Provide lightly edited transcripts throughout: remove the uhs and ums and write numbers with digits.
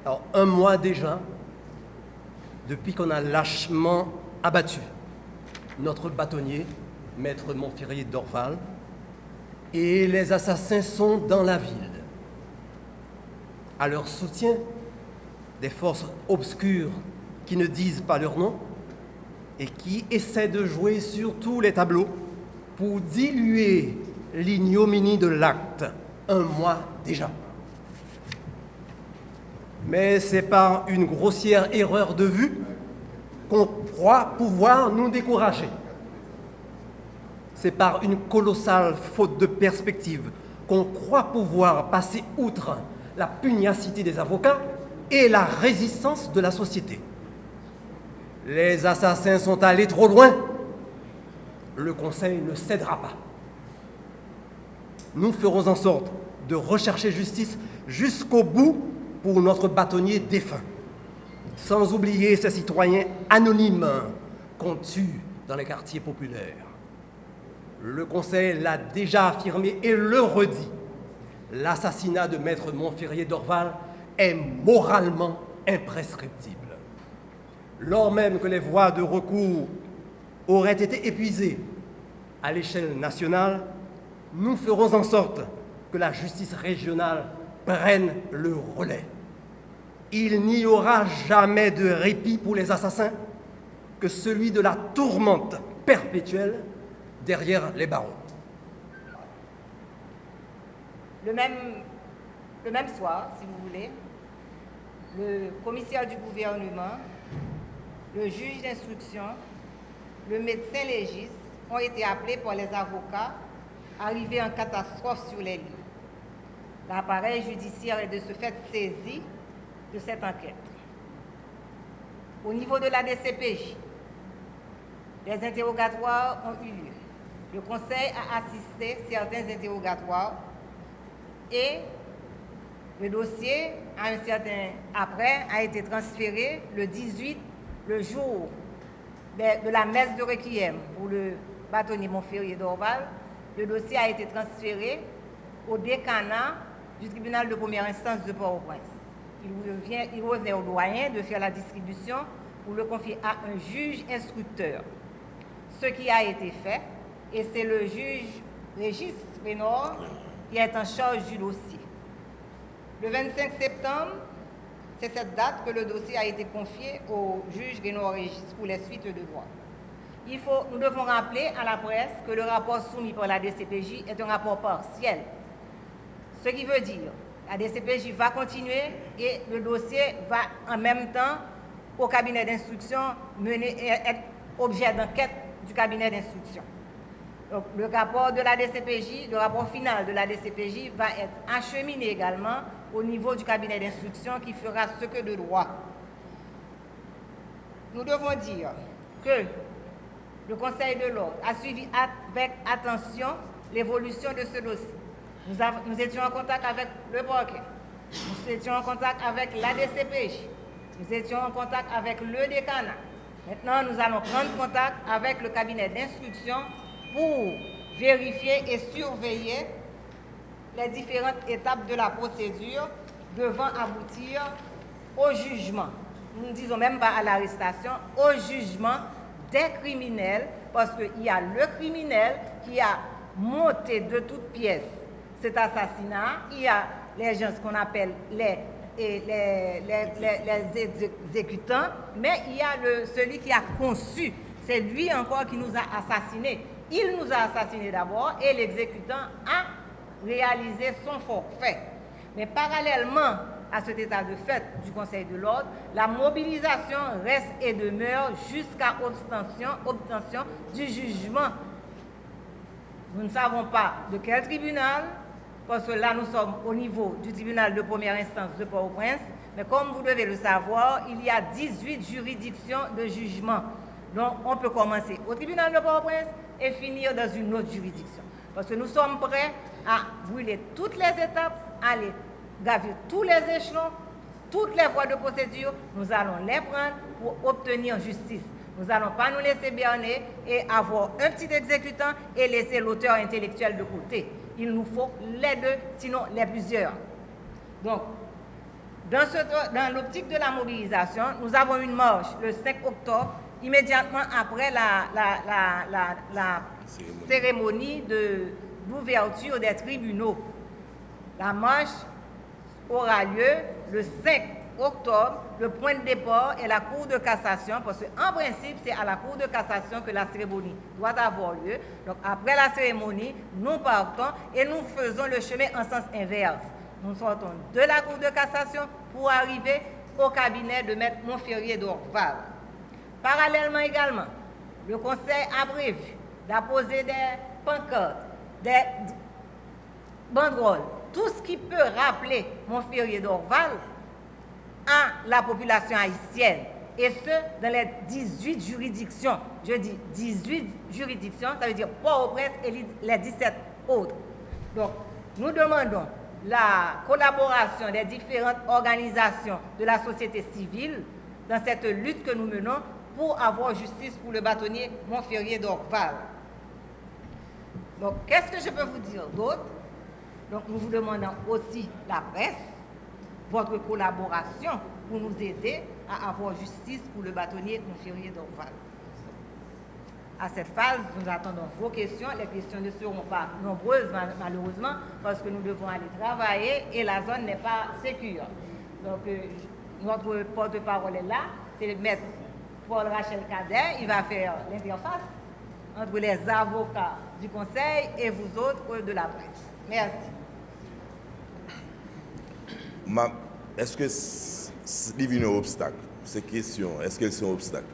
Alors, un mois déjà, depuis qu'on a lâchement abattu notre bâtonnier, maître Montferrier d'Orval, et les assassins sont dans la ville. À leur soutien, des forces obscures qui ne disent pas leur nom et qui essaient de jouer sur tous les tableaux pour diluer l'ignominie de l'acte, un mois déjà. Mais c'est par une grossière erreur de vue qu'on croit pouvoir nous décourager. C'est par une colossale faute de perspective qu'on croit pouvoir passer outre la pugnacité des avocats et la résistance de la société. Les assassins sont allés trop loin. Le Conseil ne cédera pas. Nous ferons en sorte de rechercher justice jusqu'au bout pour notre bâtonnier défunt, sans oublier ces citoyens anonymes qu'on tue dans les quartiers populaires. Le Conseil l'a déjà affirmé et le redit. L'assassinat de maître Montferrier d'Orval est moralement imprescriptible. Lors même que les voies de recours auraient été épuisées à l'échelle nationale, nous ferons en sorte que la justice régionale prenne le relais. Il n'y aura jamais de répit pour les assassins que celui de la tourmente perpétuelle derrière les barreaux. Le même soir, si vous voulez, le commissaire du gouvernement, le juge d'instruction, le médecin légiste ont été appelés par les avocats arrivés en catastrophe sur les lieux. L'appareil judiciaire est de ce fait saisi de cette enquête. Au niveau de la DCPJ, les interrogatoires ont eu lieu. Le Conseil a assisté à certains interrogatoires et le dossier, à un certain après, a été transféré le 18, le jour de la messe de requiem pour le bâtonnier Montferrier d'Orval. Le dossier a été transféré au décanat du tribunal de première instance de Port-au-Prince. Il revient au doyen de faire la distribution pour le confier à un juge instructeur. Ce qui a été fait, et c'est le juge Régis Rénor qui est en charge du dossier. Le 25 septembre, c'est cette date que le dossier a été confié au juge Rénor Régis pour les suites de droit. Nous devons rappeler à la presse que le rapport soumis par la DCPJ est un rapport partiel. Ce qui veut dire la DCPJ va continuer et le dossier va en même temps au cabinet d'instruction être objet d'enquête du cabinet d'instruction. Donc, le rapport de la DCPJ, le rapport final de la DCPJ va être acheminé également au niveau du cabinet d'instruction qui fera ce que de droit. Nous devons dire que le Conseil de l'ordre a suivi avec attention l'évolution de ce dossier. Nous étions en contact avec le parquet, nous étions en contact avec la DCPJ, nous étions en contact avec le décanat. Maintenant, nous allons prendre contact avec le cabinet d'instruction pour vérifier et surveiller les différentes étapes de la procédure devant aboutir au jugement. Nous ne disons même pas à l'arrestation, au jugement des criminels, parce qu'il y a le criminel qui a monté de toutes pièces cet assassinat, il y a les gens qu'on appelle les exécutants, mais il y a celui qui a conçu, c'est lui encore qui nous a assassinés. Il nous a assassinés d'abord et l'exécutant a réalisé son forfait. Mais parallèlement à cet état de fait du Conseil de l'ordre, la mobilisation reste et demeure jusqu'à obtention du jugement. Nous ne savons pas de quel tribunal, parce que là nous sommes au niveau du tribunal de première instance de Port-au-Prince, mais comme vous devez le savoir, il y a 18 juridictions de jugement. Donc on peut commencer au tribunal de Port-au-Prince et finir dans une autre juridiction. Parce que nous sommes prêts à brûler toutes les étapes, à aller gravir tous les échelons, toutes les voies de procédure, nous allons les prendre pour obtenir justice. Nous n'allons pas nous laisser berner et avoir un petit exécutant et laisser l'auteur intellectuel de côté. Il nous faut les deux, sinon les plusieurs. Donc, Dans l'optique de la mobilisation, nous avons une marche le 5 octobre, immédiatement après la cérémonie d'ouverture des tribunaux. La marche aura lieu le 5 octobre. Le point de départ est la Cour de cassation, parce qu'en principe, c'est à la Cour de cassation que la cérémonie doit avoir lieu. Donc, après la cérémonie, nous partons et nous faisons le chemin en sens inverse. Nous sortons de la Cour de cassation pour arriver au cabinet de Maître Montferrier d'Orval. Parallèlement également, le Conseil a prévu d'apposer des pancartes, des banderoles, tout ce qui peut rappeler Montferrier d'Orval à la population haïtienne, et ce, dans les 18 juridictions. Je dis 18 juridictions, ça veut dire Port-au-Prince et les 17 autres. Donc, nous demandons la collaboration des différentes organisations de la société civile dans cette lutte que nous menons pour avoir justice pour le bâtonnier Montferrier d'Orval. Donc, qu'est-ce que je peux vous dire d'autre? Donc, nous vous demandons aussi la presse, votre collaboration pour nous aider à avoir justice pour le bâtonnier Montferrier d'Orval. À cette phase, nous attendons vos questions. Les questions ne seront pas nombreuses, malheureusement, parce que nous devons aller travailler et la zone n'est pas sécure. Donc, notre porte-parole est là, c'est le maître Paul Rachel Cadet. Il va faire l'interface entre les avocats du Conseil et vous autres de la presse. Merci. Est-ce que c'est un obstacle? Ces questions, est-ce qu'elles sont obstacles?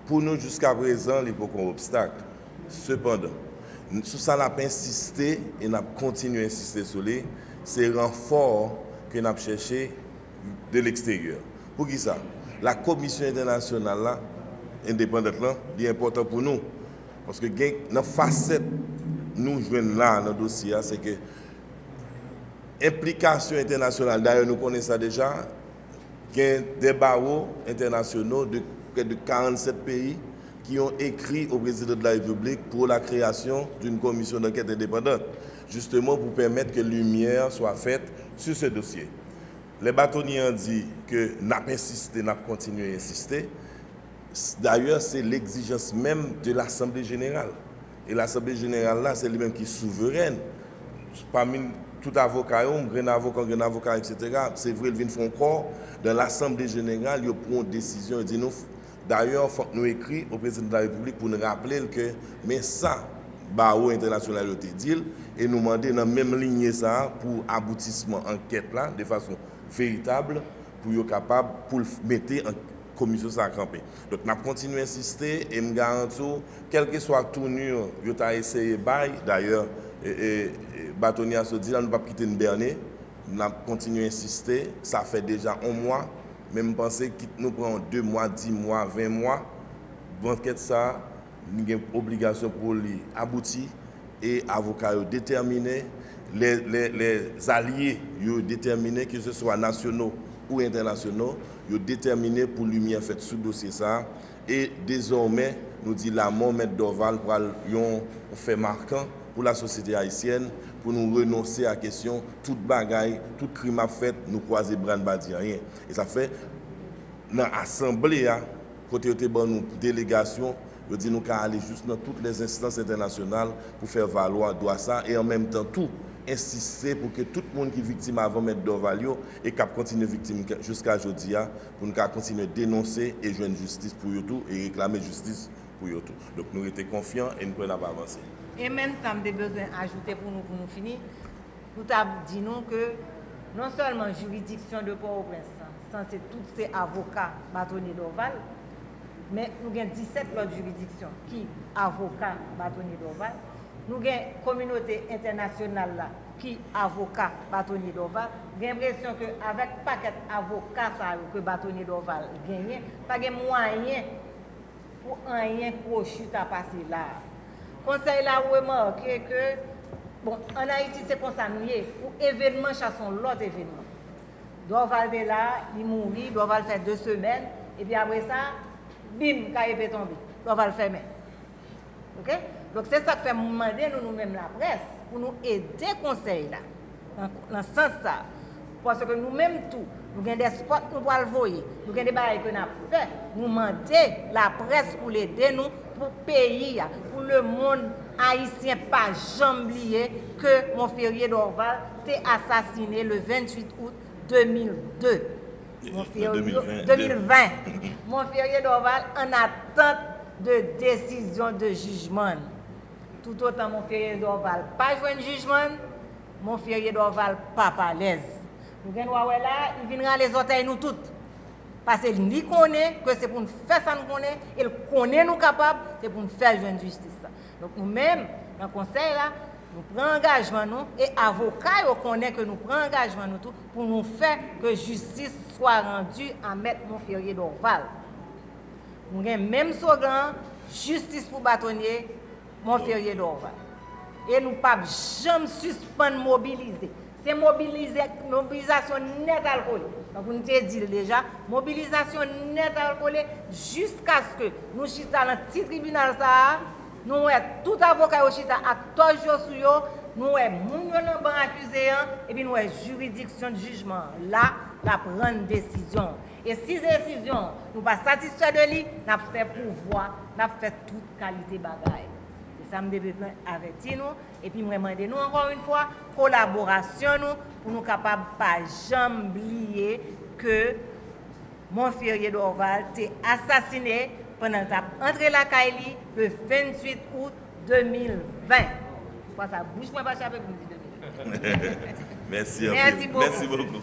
Pour nous, jusqu'à présent, il n'y a pas d'obstacle. Cependant, sur ça, on a insisté et on a continué à insister sur les renforts que nous avons cherché de l'extérieur. Pour qui ça? La commission internationale là, indépendante là, est important pour nous. Parce que dans la facette nous jouons là dans le dossier, c'est que implication internationale, d'ailleurs nous connaissons ça déjà, il y a des barreaux internationaux de près de 47 pays qui ont écrit au président de la République pour la création d'une commission d'enquête indépendante, justement pour permettre que lumière soit faite sur ce dossier. Les bâtonniers ont dit que n'a pas insisté, n'a pas continué à insister. D'ailleurs, c'est l'exigence même de l'Assemblée générale. Et l'Assemblée générale, là, c'est lui-même qui est souveraine. Parmi tout avocat, grand avocat, etc., c'est vrai, ils viennent corps dans l'Assemblée générale, ils prennent une décision, ils disent nous. D'ailleurs, il faut que nous écrivions au président de la République pour nous rappeler que mais ça, barreau international a été dit, et nous demander dans la même ligne ça pour aboutissement enquête là, de façon véritable, pour être capable pour mettre en commission ça camper. Donc, nous continuons à insister et me garantis, quelle que soit la tournure, nous avons essayé d'ailleurs, bâtonnier a se dit, nous ne pouvons pas quitter une Bernet, nous continuons à insister, ça fait déjà un mois. Même penser que nous prenons 2 mois, 10 mois, 20 mois, l'enquête ça, nous avons une obligation pour lui aboutir et avocats déterminés, les alliés déterminés, que ce soit nationaux ou internationaux, ils déterminés pour lumière faite sous le dossier ça. Et désormais, nous dit la mort Maître d'Orval pour un fait marquant pour la société haïtienne, pour nous renoncer à la question, toute bagaille, tout crime à fait, nous croiser bras de badi rien. Et ça fait, dans l'Assemblée, côté de nos délégations, je dis nous qu'à aller juste dans toutes les instances internationales pour faire valoir droit ça et en même temps tout insister pour que tout le monde qui est victime avant Maître d'Orval et qui continue victime jusqu'à aujourd'hui pour nous continuer à dénoncer et joindre justice pour eux tout et réclamer justice pour eux tout. Donc nous étions confiants et nous pouvons avancer. Et même si nous avons besoin d'ajouter pour nous finir, nous avons dit nous que non seulement la juridiction de Port-au-Prince, c'est tous ces avocats bâtonniers d'Orval, mais nous avons 17 autres juridictions qui avocats bâtonniers d'Orval. Nous avons une communauté internationale là, qui avocats bâtonniers d'Orval. J'ai l'impression qu'avec le paquet d'avocats que bâtonniers d'Orval gagnent, pas de moyen pour rien crochu à passer là. Le conseil a remarqué que, bon, en Haïti, c'est comme ça, pour événement, chassons l'autre événement. D'Orval est là, il mourit, D'Orval fait 2 semaines, et puis après ça, bim, quand peut tomber, D'Orval fermé. Ok? Donc c'est ça que fait demander nous-mêmes la presse, pour nous aider le conseil là, dans ce sens-là, parce que nous-mêmes tout, nous avons des spots nous pour le voyer, nous avons des bails que nous avons fait, nous demandons la presse pour l'aider nous, pour le pays, pour le monde haïtien, pas jamais oublier que Montferrier d'Orval était assassiné le 28 août 2002. 2020. Montferrier d'Orval en attente de décision de jugement. Tout autant Montferrier d'Orval pas joué un jugement, Montferrier d'Orval pas à l'aise. Nous avons là, il viendra les orteils nous toutes. Parce qu'il connaît que c'est pour nous faire ça nous connaît, il connaît nous capables, c'est pour nous faire jouer une justice. Donc nous-mêmes, dans le conseil là, nous prenons engagement nous et avocats ils connaissent que nous prenons engagement nous tout pour nous faire que justice soit rendue à Maître Montferrier d'Orval. Nous avons même slogan justice pour bâtonnier Montferrier d'Orval. Et nous ne pouvons jamais suspendre mobiliser. C'est mobilisation nette alcoolique. Donc, nous t'ai dit déjà, mobilisation nette alcoolique jusqu'à ce que nous chita dans le petit tribunal, ça, nous avons tout avocat au chita à 3 jours sur eux, nous avons accusé et puis nous avons juridiction de jugement. Là, la prendre décision. Et si décision, nous ne sommes pas satisfaits de lui, nous avons fait pouvoir, nous avons fait toute qualité de bagaille. Ça me besoin avertir nous et puis me demander nous encore une fois collaboration nous pour nous capables pas jamais oublier que Montferrier d'Orval était assassiné pendant entré la Kaili le 28 août 2020. Ça bouge moi pas chaper pour me dire 2020. Merci beaucoup. Merci beaucoup.